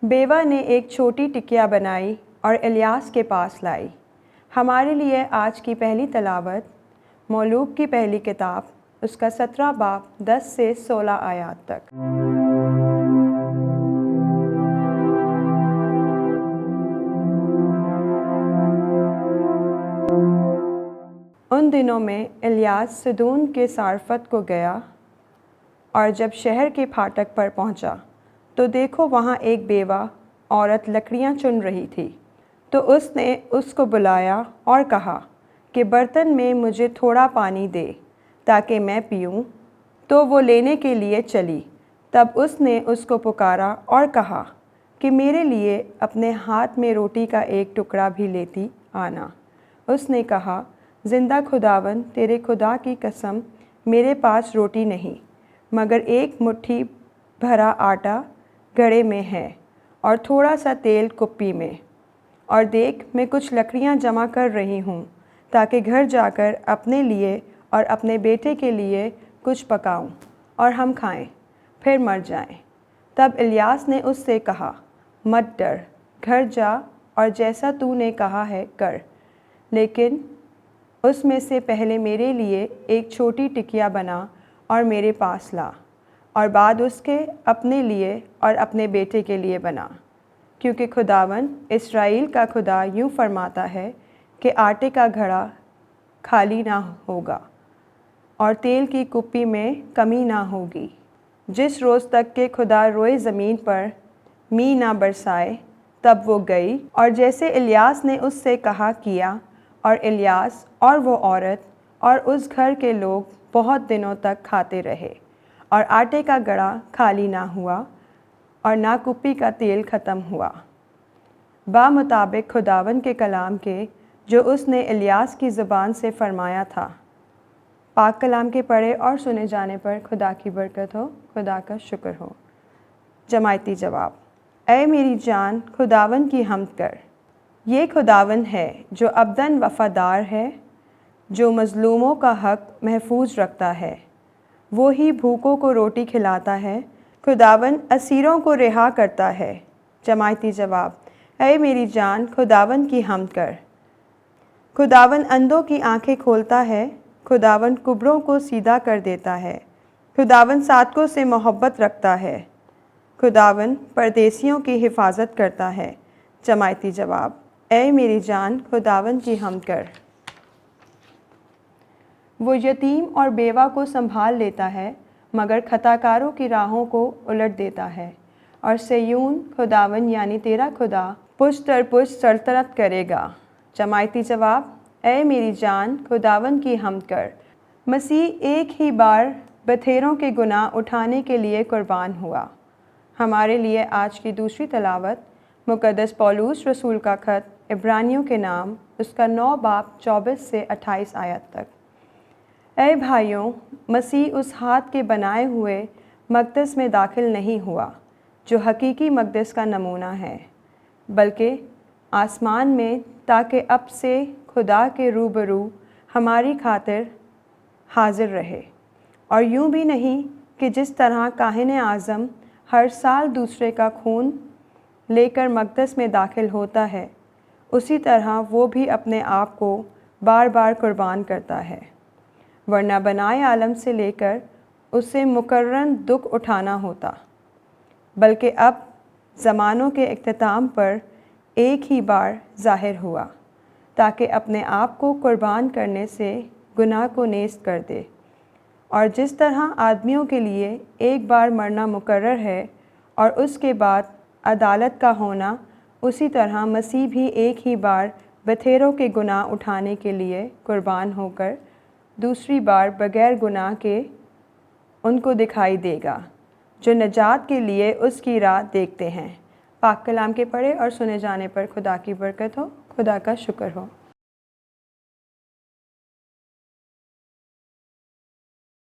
بیوہ نے ایک چھوٹی ٹکیا بنائی اور الیاس کے پاس لائی۔ ہمارے لیے آج کی پہلی تلاوت ملوک کی پہلی کتاب اس کا 17 باب 10 سے 16 آیات تک۔ ان دنوں میں الیاس سدون کے سارفت کو گیا، اور جب شہر کے پھاٹک پر پہنچا تو دیکھو وہاں ایک بیوہ عورت لکڑیاں چن رہی تھی۔ تو اس نے اس کو بلایا اور کہا کہ برتن میں مجھے تھوڑا پانی دے تاکہ میں پیوں۔ تو وہ لینے کے لیے چلی۔ تب اس نے اس کو پکارا اور کہا کہ میرے لیے اپنے ہاتھ میں روٹی کا ایک ٹکڑا بھی لیتی آنا۔ اس نے کہا، زندہ خداوند تیرے خدا کی قسم، میرے پاس روٹی نہیں مگر ایک مٹھی بھرا آٹا گھڑے میں ہے اور تھوڑا سا تیل کپی میں، اور دیکھ میں کچھ لکڑیاں جمع کر رہی ہوں تاکہ گھر جا کر اپنے لیے اور اپنے بیٹے کے لیے کچھ پکاؤں اور ہم کھائیں پھر مر جائیں۔ تب الیاس نے اس سے کہا، مت ڈر، گھر جا اور جیسا تو نے کہا ہے کر، لیکن اس میں سے پہلے میرے لیے ایک چھوٹی ٹکیا بنا اور میرے پاس لا، اور بعد اس کے اپنے لیے اور اپنے بیٹے کے لیے بنا، کیونکہ خداوند اسرائیل کا خدا یوں فرماتا ہے کہ آٹے کا گھڑا خالی نہ ہوگا اور تیل کی کپی میں کمی نہ ہوگی، جس روز تک کہ خدا روئے زمین پر می نہ برسائے۔ تب وہ گئی اور جیسے الیاس نے اس سے کہا کیا، اور الیاس اور وہ عورت اور اس گھر کے لوگ بہت دنوں تک کھاتے رہے، اور آٹے کا گڑھا خالی نہ ہوا اور نہ کپی کا تیل ختم ہوا، بمطابق خداوند کے کلام کے جو اس نے الیاس کی زبان سے فرمایا تھا۔ پاک کلام کے پڑھے اور سنے جانے پر خدا کی برکت ہو، خدا کا شکر ہو۔ جماعتی جواب، اے میری جان خداوند کی حمد کر۔ یہ خداوند ہے جو ابداً وفادار ہے، جو مظلوموں کا حق محفوظ رکھتا ہے۔ وہی بھوکوں کو روٹی کھلاتا ہے، خداوند اسیروں کو رہا کرتا ہے۔ جماعتی جواب، اے میری جان خداوند کی حمد کر۔ خداوند اندھوں کی آنکھیں کھولتا ہے، خداوند کبروں کو سیدھا کر دیتا ہے، خداوند صادقوں سے محبت رکھتا ہے، خداوند پردیسیوں کی حفاظت کرتا ہے۔ جماعتی جواب، اے میری جان خداوند کی حمد کر۔ وہ یتیم اور بیوہ کو سنبھال لیتا ہے مگر خطا کاروں کی راہوں کو الٹ دیتا ہے۔ اور سیون خداوند یعنی تیرا خدا پشت در پشت سلطنت کرے گا۔ جماعتی جواب، اے میری جان خداوند کی حمد کر۔ مسیح ایک ہی بار بتھیروں کے گناہ اٹھانے کے لیے قربان ہوا۔ ہمارے لیے آج کی دوسری تلاوت مقدس پولوس رسول کا خط عبرانیوں کے نام اس کا 9 باب 24 سے 28 آیت تک۔ اے بھائیوں، مسیح اس ہاتھ کے بنائے ہوئے مقدس میں داخل نہیں ہوا جو حقیقی مقدس کا نمونہ ہے، بلکہ آسمان میں، تاکہ اب سے خدا کے روبرو ہماری خاطر حاضر رہے۔ اور یوں بھی نہیں کہ جس طرح کاہن اعظم ہر سال دوسرے کا خون لے کر مقدس میں داخل ہوتا ہے، اسی طرح وہ بھی اپنے آپ کو بار بار قربان کرتا ہے، ورنہ بنائے عالم سے لے کر اسے مقررن دکھ اٹھانا ہوتا، بلکہ اب زمانوں کے اختتام پر ایک ہی بار ظاہر ہوا، تاکہ اپنے آپ کو قربان کرنے سے گناہ کو نیست کر دے۔ اور جس طرح آدمیوں کے لیے ایک بار مرنا مقرر ہے اور اس کے بعد عدالت کا ہونا، اسی طرح مسیح بھی ایک ہی بار بتھیروں کے گناہ اٹھانے کے لیے قربان ہو کر دوسری بار بغیر گناہ کے ان کو دکھائی دے گا جو نجات کے لیے اس کی راہ دیکھتے ہیں۔ پاک کلام کے پڑھے اور سنے جانے پر خدا کی برکت ہو، خدا کا شکر ہو۔